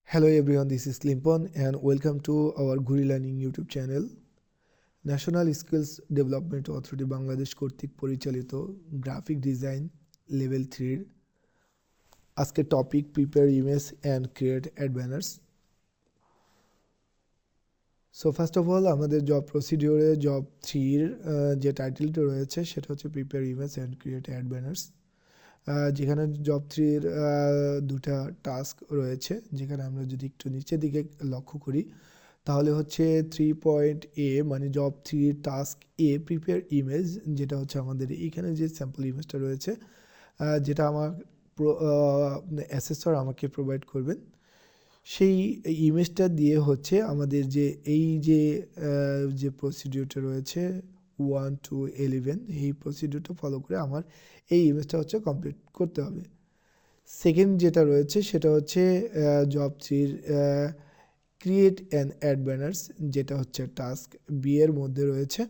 Hello everyone, this is Limpon and welcome to our Guri Learning YouTube channel. National skills development authority Bangladesh কর্তৃক পরিচালিত graphic design level 3 আজকে topic prepare image and create add banners. So first of all আমাদের job প্রসিডিওরে job 3 যে টাইটেলটা রয়েছে সেটা হচ্ছে prepare image and create add banners, যেখানে জব 3 দুটা টাস্ক রয়েছে। যেখানে আমরা যদি একটু নিচের দিকে লক্ষ্য করি তাহলে হচ্ছে 3.a মানে জব 3 টাস্ক এ প্রিপেয়ার ইমেজ, যেটা হচ্ছে আমাদের এইখানে যে স্যাম্পল ইমেজটা রয়েছে যেটা আমার অ্যাসেসর আমাকে প্রোভাইড করবেন। সেই ইমেজটা দিয়ে হচ্ছে আমাদের যে এই যে প্রসিডিওরটা রয়েছে 1 to 11 এই প্রসিডিওরটা ফলো করে আমার এই ইমেজটা হচ্ছে কমপ্লিট করতে হবে। সেকেন্ড যেটা রয়েছে সেটা হচ্ছে job 3 create and add banners, যেটা হচ্ছে টাস্ক বি এর মধ্যে রয়েছে।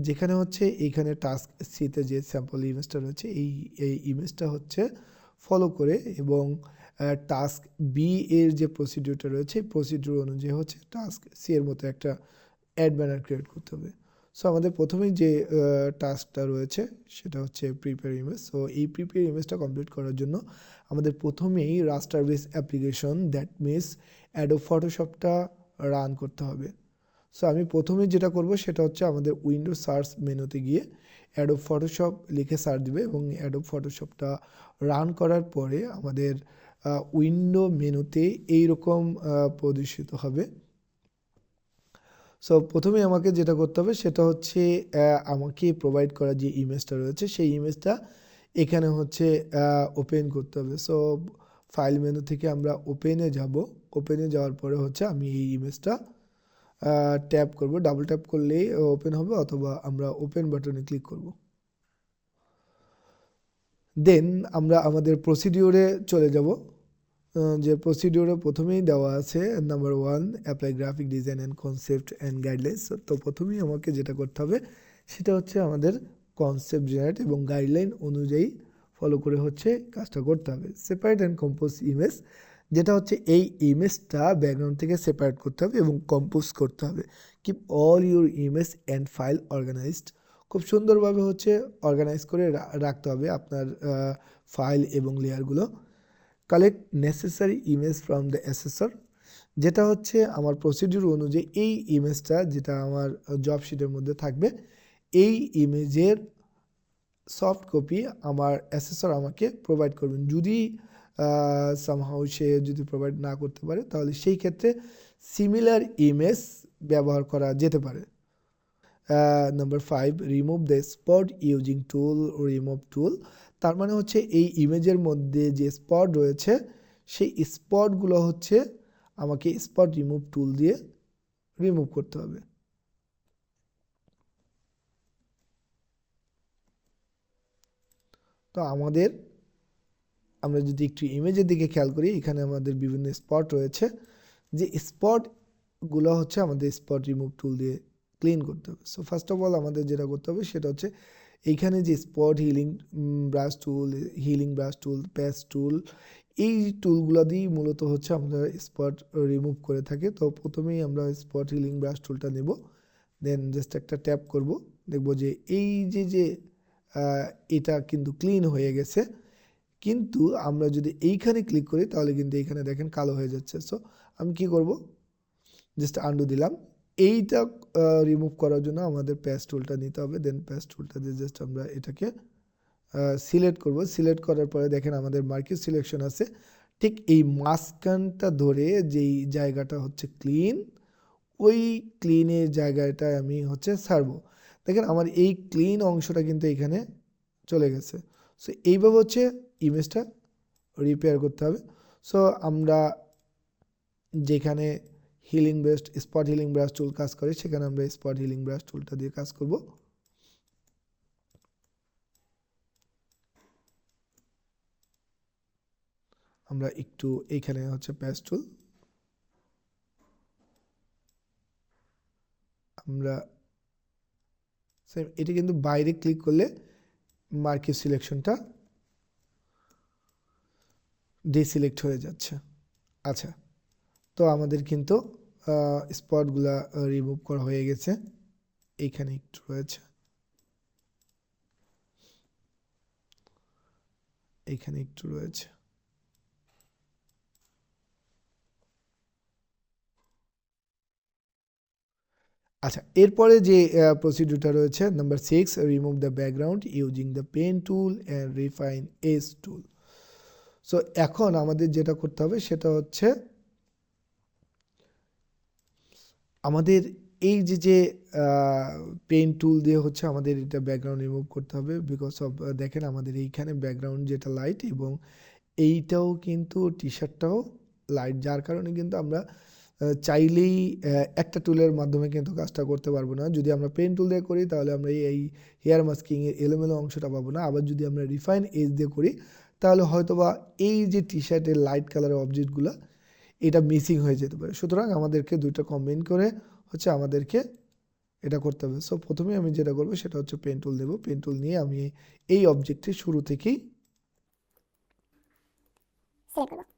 যেখানে হচ্ছে এইখানে টাস্ক সিতে যে স্যাম্পল ইমেজটা রয়েছে এই ইমেজটা হচ্ছে ফলো করে এবং টাস্ক বি এর যে প্রসিডিওরটা রয়েছে প্রসিডিওর অনুযায়ী হচ্ছে টাস্ক সি এর মতো একটা অ্যাড ব্যানার ক্রিয়েট করতে হবে। সো আমাদের প্রথমেই যে টাস্কটা রয়েছে সেটা হচ্ছে প্রিপেয়ার ইমেজ। সো এই প্রিপেয়ার ইমেজটা কমপ্লিট করার জন্য আমাদের প্রথমেই raster base application that means Adobe ফটোশপটা রান করতে হবে। সো আমি প্রথমে যেটা করব সেটা হচ্ছে আমাদের উইন্ডো সার্চ মেনুতে গিয়ে অ্যাডোব ফটোশপ লিখে সার্চ দিবে এবং অ্যাডোব ফটোশপটা রান করার পরে আমাদের উইন্ডো মেনুতে এইরকম প্রদর্শিত হবে। সো প্রথমে আমাকে যেটা করতে হবে সেটা হচ্ছে আমাকে প্রোভাইড করা যে ইমেজটা রয়েছে সেই ইমেজটা এখানে হচ্ছে ওপেন করতে হবে। সো ফাইল মেনু থেকে আমরা ওপেনে যাব। ওপেনে যাওয়ার পরে হচ্ছে আমি এই ইমেজটা ট্যাপ করব, ডাবল ট্যাপ করলেই ওপেন হবে অথবা আমরা ওপেন বাটনে ক্লিক করব। দেন আমরা আমাদের প্রসিডিওরে চলে যাব। যে প্রসিডিওরে প্রথমেই দেওয়া আছে number 1 apply graphic design and concept and guidelines. তো প্রথমেই আমাকে যেটা করতে হবে সেটা হচ্ছে আমাদের কনসেপ্ট জেনারেট এবং গাইডলাইন অনুযায়ী ফলো করে হচ্ছে কাজটা করতে হবে। সেপারেট অ্যান্ড কম্পোজ ইমেজ, যেটা হচ্ছে এই ইমেজটা ব্যাকগ্রাউন্ড থেকে সেপারেট করতে হবে এবং কম্পোজ করতে হবে। Keep all your image and file organized, খুব সুন্দরভাবে হচ্ছে অর্গানাইজ করে রাখতে হবে আপনার ফাইল এবং লেয়ারগুলো। Collect necessary image from the assessor, যেটা হচ্ছে আমার প্রসিডিউর অনুযায়ী এই ইমেজটা যেটা আমার জব শিটের মধ্যে থাকবে এই ইমেজের সফট কপি আমার অ্যাসেসর আমাকে প্রোভাইড করবেন। যদি সামহাউ সে যদি প্রোভাইড না করতে পারে তাহলে সেই ক্ষেত্রে সিমিলার ইমেজ ব্যবহার করা যেতে পারে। Number 5 remove the spot using tool remove tool, তার মানে হচ্ছে এই ইমেজের মধ্যে যে স্পট রয়েছে সেই স্পটগুলো হচ্ছে আমাকে স্পট রিমুভ টুল দিয়ে রিমুভ করতে হবে। তো আমরা যদি একটু ইমেজের দিকে খেয়াল করি এখানে আমাদের বিভিন্ন স্পট রয়েছে, যে স্পটগুলো হচ্ছে আমাদের স্পট রিমুভ টুল দিয়ে ক্লিন করতে হবে। সো ফার্স্ট অফ অল আমাদের যেটা করতে হবে সেটা হচ্ছে এইখানে যে spot healing brush tool paste tool এই টুলগুলো দিয়েই মূলত হচ্ছে আমরা স্পট রিমুভ করে থাকি। তো প্রথমেই আমরা স্পট হিলিং ব্রাশ টুলটা নেব, দেন জাস্ট একটা ট্যাপ করব, দেখব যে এই যে এটা কিন্তু ক্লিন হয়ে গেছে। কিন্তু আমরা যদি এইখানে ক্লিক করি তাহলে কিন্তু এইখানে দেখেন কালো হয়ে যাচ্ছে। সো আমি কি করব, জাস্ট আন্ডু দিলাম। এইটা রিমুভ করার জন্য আমাদের পেস্ট টুলটা নিতে হবে। দেন পেস্ট টুলটা দিয়ে জাস্ট আমরা এটাকে সিলেক্ট করব। সিলেক্ট করার পরে দেখেন আমাদের মার্কিং সিলেকশন আছে, ঠিক এই মাঝখানটা ধরে যেই জায়গাটা হচ্ছে ক্লিন ওই ক্লিনের জায়গাটায় আমি হচ্ছে ছাড়বো। দেখেন আমার এই ক্লিন অংশটা কিন্তু এখানে চলে গেছে। সো এইভাবে হচ্ছে ইমেজটা রিপেয়ার করতে হবে। সো আমরা যেখানে স্পট হিলিং ব্রাশ টুল কাজ করে সেখানে আমরা স্পট হিলিং ব্রাশ টুলটা দিয়ে কাজ করব। আমরা একটু এইখানে হচ্ছে পেস্ট টুল আমরা এটা কিন্তু বাইরে ক্লিক করলে মার্কিং সিলেকশনটা ডিসিলেক্ট হয়ে যাচ্ছে। আচ্ছা, তো আমাদের কিন্তু স্পটগুলা রিমুভ করা হয়ে গেছে। এইখানে একটু রয়েছে, এইখানে একটু রয়েছে। আচ্ছা, এরপরে যে প্রসিডিউরটা রয়েছে number 6, remove the background using the pen tool and refine edge tool. So এখন আমাদের যেটা করতে হবে সেটা হচ্ছে আমাদের এই যে পেন টুল দিয়ে হচ্ছে আমাদের এটা ব্যাকগ্রাউন্ড রিমুভ করতে হবে, বিকজ অফ দেখেন আমাদের এইখানে ব্যাকগ্রাউন্ড যেটা লাইট এবং এইটাও কিন্তু টি শার্টটাও লাইট, যার কারণে কিন্তু আমরা চাইলেই একটা টুলের মাধ্যমে কিন্তু কাজটা করতে পারবো না। যদি আমরা পেন টুল দিয়ে করি তাহলে আমরা এই হেয়ার মাস্কিংয়ের এলোমেলো অংশটা পাবো না। আবার যদি আমরা রিফাইন এজ দিয়ে করি তাহলে হয়তোবা এই যে টি শার্টের লাইট কালারের অবজেক্টগুলো এটা মিসিং হয়ে যেতে পারে। সুতরাং আমাদেরকে দুইটা কম্বাইন করে হচ্ছে আমাদেরকে এটা করতে হবে। সো প্রথমে আমি যেটা করবো সেটা হচ্ছে পেন টুল দেবো। পেন টুল নিয়ে আমি এই অবজেক্টটি শুরু থেকেই সিলেক্ট করব।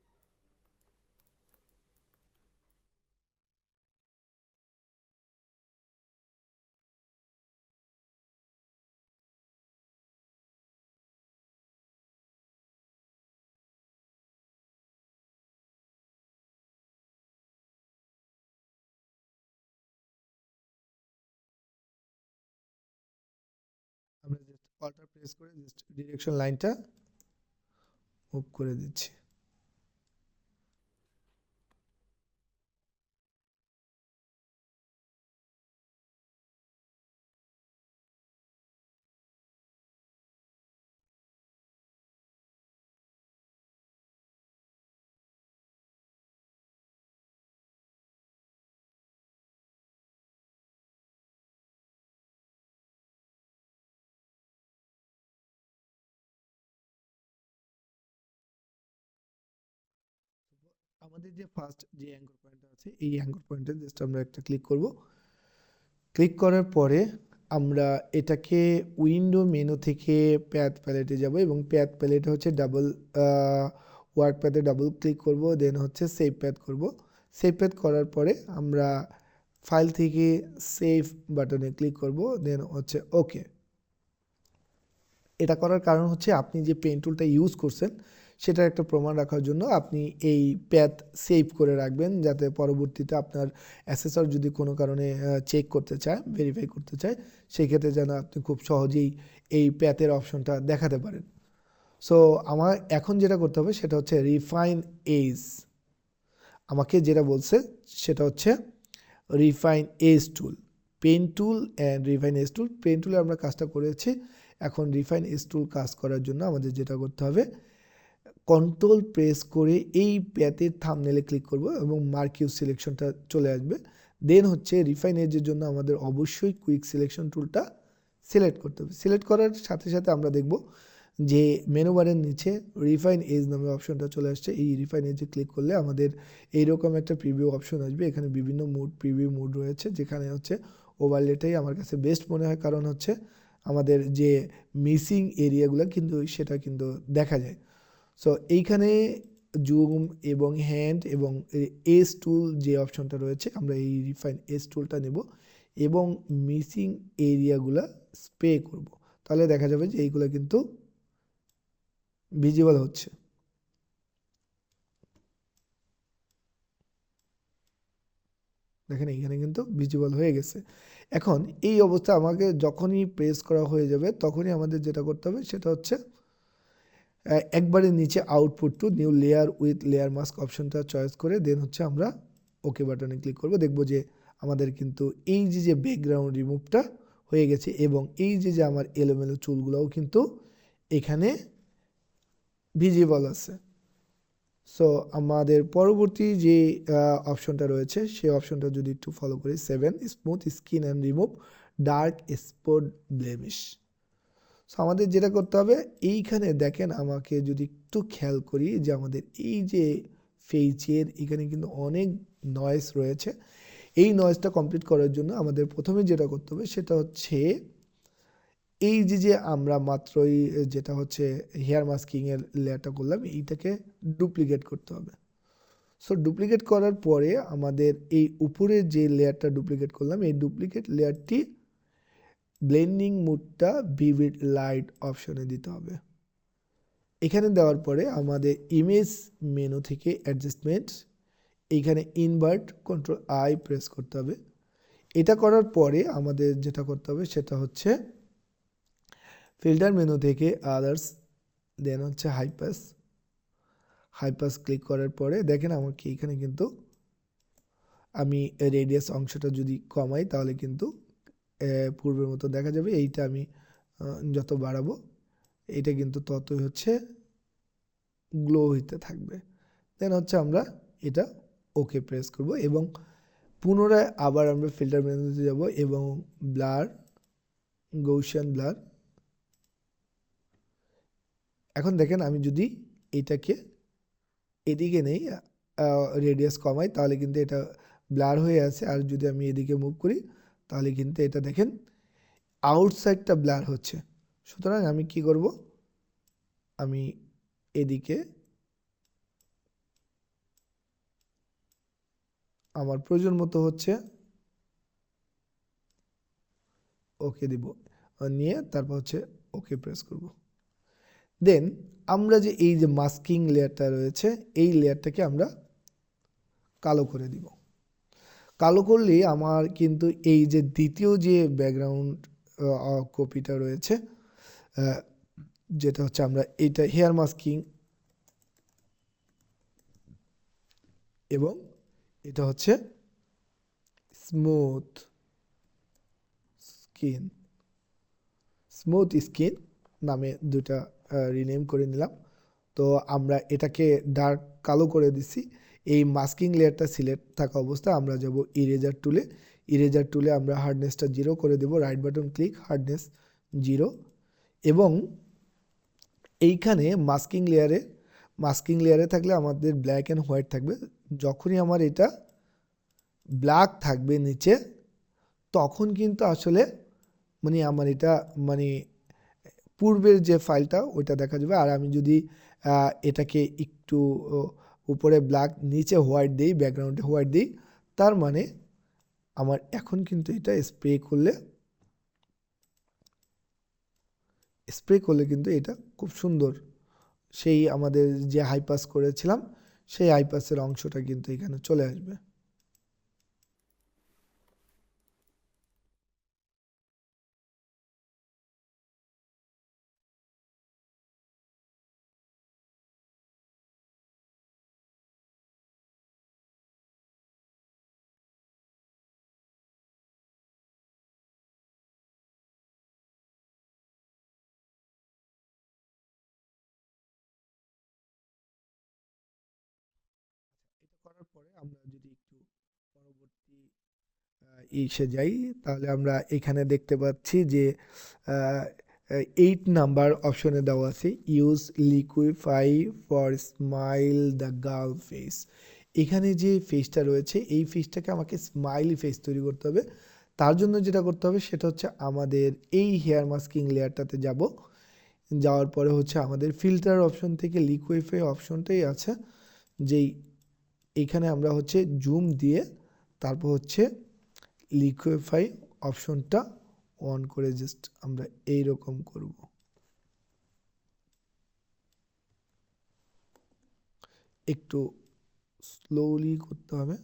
আমরা জাস্ট অল্টার প্রেস করে জাস্ট ডিরেকশন লাইনটা মুভ করে দিচ্ছি। আমাদের যে ফার্স্ট যে অ্যাঙ্কর পয়েন্টটা আছে এই অ্যাঙ্কর পয়েন্টে জাস্ট আমরা একটা ক্লিক করব। ক্লিক করার পরে আমরা এটাকে উইন্ডো মেনু থেকে প্যাথ প্যালেটে যাব এবং প্যাথ প্যালেটে হচ্ছে ডাবল ওয়ার্ক প্যাথে ডাবল ক্লিক করব, দেন হচ্ছে সেভ প্যাথ করব। সেভ প্যাথ করার পরে আমরা ফাইল থেকে সেভ বাটনে ক্লিক করব, দেন হচ্ছে ওকে। এটা করার কারণ হচ্ছে আপনি যে পেন টুলটা ইউজ করছেন সেটার একটা প্রমাণ রাখার জন্য আপনি এই প্যাথ সেভ করে রাখবেন, যাতে পরবর্তীতে আপনার অ্যাসেসর যদি কোনো কারণে চেক করতে চায়, ভেরিফাই করতে চায়, সেক্ষেত্রে যেন আপনি খুব সহজেই এই প্যাথের অপশনটা দেখাতে পারেন। সো আমার এখন যেটা করতে হবে সেটা হচ্ছে রিফাইন এজ। আমাকে যেটা বলছে সেটা হচ্ছে refine edge tool, pen tool and refine edge tool. Pen টুলে আমরা কাজটা করেছি, এখন রিফাইন এজ টুল কাজ করার জন্য আমাদের যেটা করতে হবে কন্ট্রোল প্রেস করে এই প্যাথের থাম্বনেলে ক্লিক করব এবং মার্কিউ সিলেকশনটা চলে আসবে। দেন হচ্ছে রিফাইন এজের জন্য আমাদের অবশ্যই কুইক সিলেকশন টুলটা সিলেক্ট করতে হবে। সিলেক্ট করার সাথে সাথে আমরা দেখব যে মেনু বারের নিচে রিফাইন এজ নামে অপশনটা চলে আসছে। এই রিফাইন এজে ক্লিক করলে আমাদের এইরকম একটা প্রিভিউ অপশন আসবে। এখানে বিভিন্ন মুড প্রিভিউ মুড রয়েছে, যেখানে হচ্ছে ওভারলেটাই আমার কাছে বেস্ট মনে হয়, কারণ হচ্ছে আমাদের যে মিসিং এরিয়াগুলো কিন্তু সেটা কিন্তু দেখা যায়। সো এইখানে জুম এবং হ্যান্ড এবং এস টুল যে অপশনটা রয়েছে আমরা এই রিফাইন এস টুলটা নেব এবং মিসিং এরিয়াগুলো স্প্রে করব, তাহলে দেখা যাবে যে এইগুলো কিন্তু ভিজিবল হচ্ছে। দেখেন এইখানে কিন্তু ভিজিবল হয়ে গেছে। এখন এই অবস্থা আমাকে যখনই প্রেস করা হয়ে যাবে তখনই আমাদের যেটা করতে হবে সেটা হচ্ছে একবারে নিচে output two new layer with layer mask অপশনটা চয়েস করে দেন হচ্ছে আমরা ওকে বাটনে ক্লিক করব। দেখব যে আমাদের কিন্তু এই যে ব্যাকগ্রাউন্ড রিমুভটা হয়ে গেছে এবং এই যে আমার এলোমেলো চুলগুলোও কিন্তু এখানে ভিজিবল আছে। সো আমাদের পরবর্তী যে অপশনটা রয়েছে সেই অপশনটা যদি একটু ফলো করি, 7 smooth skin and remove dark spot blemish. So আমাদের যেটা করতে হবে এইখানে দেখেন, আমাকে যদি একটু খেয়াল করি যে আমাদের এই যে ফেসের এখানে কিন্তু অনেক নয়েজ রয়েছে। এই নয়েজটা কমপ্লিট করার জন্য আমাদের প্রথমে যেটা করতে হবে সেটা হচ্ছে এই যে আমরা মাত্রই যেটা হচ্ছে হেয়ার মাস্কিংয়ের লেয়ারটা করলাম এইটাকে ডুপ্লিকেট করতে হবে। সো ডুপ্লিকেট করার পরে আমাদের এই উপরের যে লেয়ারটা ডুপ্লিকেট করলাম, এই ডুপ্লিকেট লেয়ারটি ব্লেন্ডিং মুডটা ভিভিড লাইট অপশনে দিতে হবে। এখানে দেওয়ার পরে আমাদের ইমেজ মেনু থেকে অ্যাডজাস্টমেন্ট, এইখানে ইনভার্ট কন্ট্রোল আই প্রেস করতে হবে। এটা করার পরে আমাদের যেটা করতে হবে সেটা হচ্ছে ফিল্টার মেনু থেকে আদার্স, দেন হচ্ছে হাইপাস ক্লিক করার পরে দেখেন আমাকে এখানে কিন্তু আমি রেডিয়াস অংশটা যদি কমাই তাহলে কিন্তু পূর্বের মতো দেখা যাবে। এইটা আমি যত বাড়াবো এটা কিন্তু ততই হচ্ছে গ্লো হইতে থাকবে। দেন হচ্ছে আমরা এটা ওকে প্রেস করব এবং পুনরায় আবার আমরা ফিল্টার মেনুতে যাব এবং ব্লার, গৌসিয়ান ব্লার। এখন দেখেন আমি যদি এটাকে এদিকে নেই, রেডিয়াস কমাই, তাহলে কিন্তু এটা ব্লার হয়ে আছে। আর যদি আমি এদিকে মুভ করি তাহলে কিন্তু এটা দেখেন আউটসাইডটা ব্লার হচ্ছে। সুতরাং আমি কি করব, আমি এদিকে আমার প্রয়োজন মতো হচ্ছে ওকে দিব, নিয়ে তারপর হচ্ছে ওকে প্রেস করব। দেন আমরা যে এই যে মাস্কিং লেয়ারটা রয়েছে এই লেয়ারটাকে আমরা কালো করে দিব। কালো করলে আমার কিন্তু এই যে দ্বিতীয় যে ব্যাকগ্রাউন্ড কপিটা রয়েছে, যেটা হচ্ছে আমরা এইটা হেয়ার মাস্কিং এবং এটা হচ্ছে স্মুথ স্কিন নামে দুটা রিনেম করে নিলাম। তো আমরা এটাকে ডার্ক কালো করে দিছি। এই মাস্কিং লেয়ারটা সিলেক্ট থাকা অবস্থায় আমরা যাব ইরেজার টুলে আমরা হার্ডনেসটা 0 করে দেব, রাইট বাটন ক্লিক, হার্ডনেস 0। এবং এইখানে মাস্কিং লেয়ারে থাকলে আমাদের ব্ল্যাক অ্যান্ড হোয়াইট থাকবে। যখনই আমার এটা ব্ল্যাক থাকবে নিচে তখন কিন্তু আসলে মানে আমার এটা মানে পূর্বের যে ফাইলটা ওইটা দেখা যাবে। আর আমি যদি এটাকে একটু উপরে ব্ল্যাক নিচে হোয়াইট দিই, ব্যাকগ্রাউন্ডে হোয়াইট দিই, তার মানে আমার এখন কিন্তু এটা স্প্রে করলে কিন্তু এটা খুব সুন্দর সেই আমাদের যে হাইপাস করেছিলাম সেই হাইপাসের অংশটা কিন্তু এখানে চলে আসবে। এটা করার পরে আমরা যদি একটু পরবর্তী ইসে যাই তাহলে আমরা এখানে দেখতে পাচ্ছি যে 8 নাম্বার অপশনে দেওয়া আছে use liquefy for smile the girl face. এখানে যে ফেসটা রয়েছে এই ফেসটাকে আমাকে স্মাইলি ফেস তৈরি করতে হবে। তার জন্য যেটা করতে হবে সেটা হচ্ছে আমাদের এই হেয়ার মাস্কিং লেয়ারটাতে যাব, যাওয়ার পরে হচ্ছে আমাদের ফিল্টার অপশন থেকে লিকুইফাই অপশনটাই আছে, যেই এখানে আমরা হচ্ছে জুম দিয়ে তারপর হচ্ছে লিকুইফাই অপশনটা অন করে জাস্ট আমরা এই রকম করব। একটু স্লোলি করতে হবে।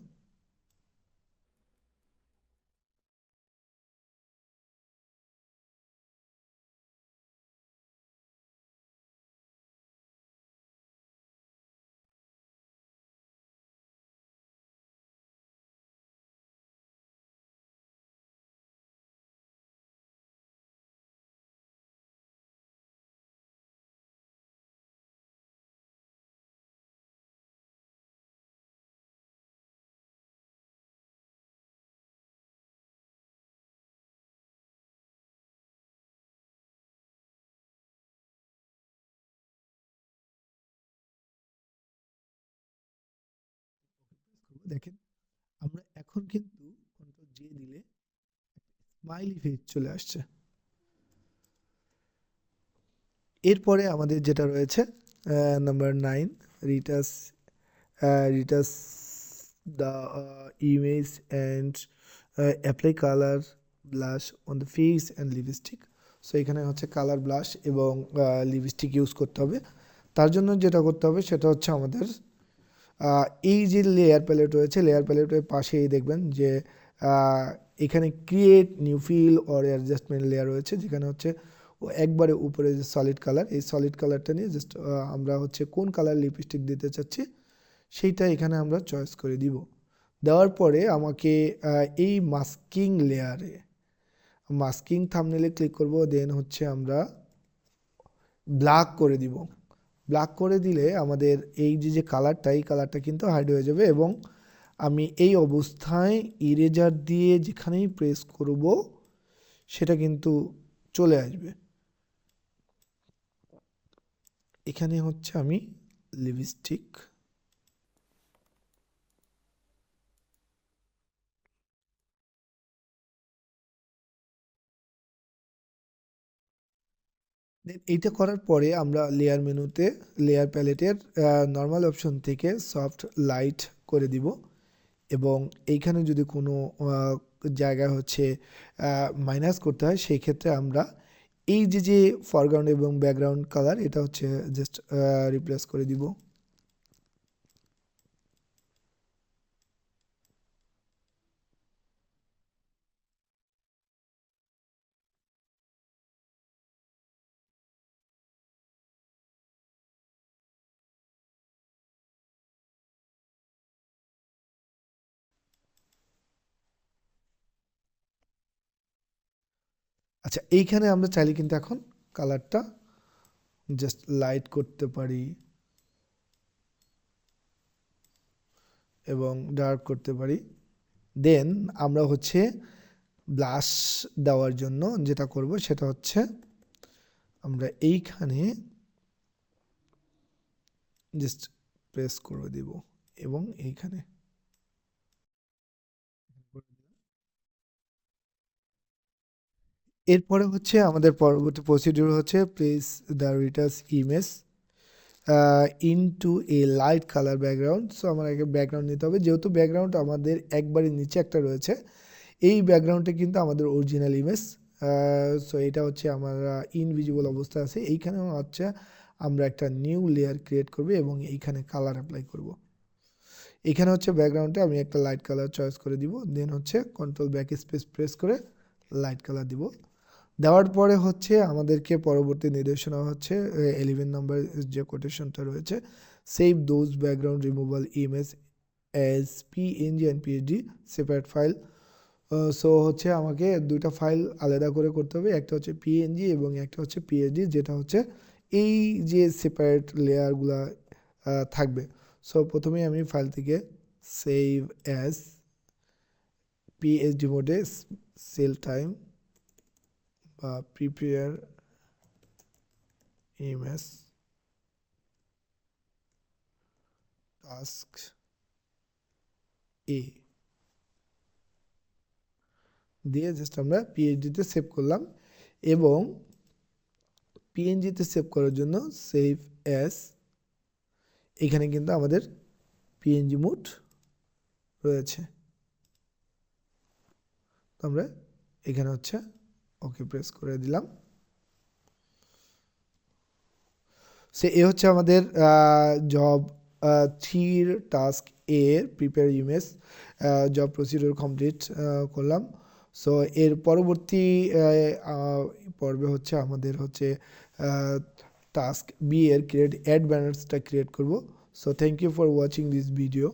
দেখেন আমরা এখন কিন্তু কন্ট্রোল জে দিলে স্মাইলি ফেস চলে আসছে। এরপরে আমাদের যেটা রয়েছে number 9, রিটাস retouch the image and apply color blush on the face and lipstick. So এখানে হচ্ছে কালার ব্লাশ এবং লিপস্টিক ইউজ করতে হবে। তার জন্য যেটা করতে হবে সেটা হচ্ছে আমাদের এই যে লেয়ার প্যালেট রয়েছে, লেয়ার প্যালেটের পাশেই দেখবেন যে এখানে create new fill or adjustment layer রয়েছে, যেখানে হচ্ছে একবারে উপরে যে সলিড কালার, এই সলিড কালারটা নিয়ে জাস্ট আমরা হচ্ছে কোন কালার লিপস্টিক দিতে চাচ্ছি সেইটা এখানে আমরা চয়েস করে দিব। দেওয়ার পরে আমাকে এই মাস্কিং লেয়ারে মাস্কিং থাম্বনেলে ক্লিক করব, দেন হচ্ছে আমরা ব্ল্যাক করে দিব। ব্ল্যাক করে দিলে আমাদের এই যে কালারটা, এই কালারটা কিন্তু হাইড হয়ে যাবে এবং আমি এই অবস্থায় ইরেজার দিয়ে যেখানেই প্রেস করব সেটা কিন্তু চলে আসবে। এখানে হচ্ছে আমি লিপস্টিক এইটা করার পরে আমরা লেয়ার মেনুতে লেয়ার প্যালেটের নর্মাল অপশন থেকে সফট লাইট করে দিব এবং এইখানে যদি কোনো জায়গায় হচ্ছে মাইনাস করতে হয় সেই ক্ষেত্রে আমরা এই যে ফরগ্রাউন্ড এবং ব্যাকগ্রাউন্ড কালার এটা হচ্ছে জাস্ট রিপ্লেস করে দিব। আচ্ছা, এইখানে আমরা চাইলে কিন্তু এখন কালারটা জাস্ট লাইট করতে পারি এবং ডার্ক করতে পারি। দেন আমরা হচ্ছে ব্লাশ দেওয়ার জন্য যেটা করব সেটা হচ্ছে আমরা এইখানে জাস্ট প্রেস করে দিব এবং এইখানে এরপরে হচ্ছে আমাদের পরবর্তী প্রসিডিউর হচ্ছে place the Reiter's image into a light colour background. So আমার আগে ব্যাকগ্রাউন্ড নিতে হবে, যেহেতু ব্যাকগ্রাউন্ড আমাদের একবারে নিচে একটা রয়েছে, এই ব্যাকগ্রাউন্ডে কিন্তু আমাদের অরিজিনাল ইমেজ। সো এটা হচ্ছে আমার ইনভিজিবল অবস্থা আছে। এইখানে হচ্ছে আমরা একটা নিউ লেয়ার ক্রিয়েট করব এবং এইখানে কালার অ্যাপ্লাই করব। এখানে হচ্ছে ব্যাকগ্রাউন্ডে আমি একটা লাইট কালার চয়েস করে দিব, দেন হচ্ছে কন্ট্রোল ব্যাক স্পেস প্রেস করে লাইট কালার দিব। দেওয়ার পরে হচ্ছে আমাদেরকে পরবর্তী নির্দেশনা হচ্ছে 11 নাম্বার যে কোটেশনটা রয়েছে, save those background removal image as PNG and PhD separate file. So হচ্ছে আমাকে দুইটা ফাইল আলাদা করে করতে হবে, একটা হচ্ছে পিএনজি এবং একটা হচ্ছে পিএইচডি, যেটা হচ্ছে এই যে সেপারেট লেয়ারগুলা থাকবে। সো প্রথমেই আমি ফাইল থেকে সেভ অ্যাজ পিএইচডি মোডে সেল টাইম বা প্রিপেয়ার ইমেজ টাস্ক এ দিয়ে জাস্ট আমরা পিএইচডিতে সেভ করলাম এবং পিএনজিতে সেভ করার জন্য সেভ অ্যাজ, এখানে কিন্তু আমাদের পিএনজি মোড রয়েছে। তো আমরা এখানে হচ্ছে ওকে প্রেস করে দিলাম। সে এ হচ্ছে আমাদের জব 3 টাস্ক এর prepare image job procedure complete করলাম। সো এর পরবর্তী পর্বে হচ্ছে আমাদের হচ্ছে টাস্ক বি এর ক্রিয়েট অ্যাড ব্যানার্সটা ক্রিয়েট করব। So thank you for watching this video.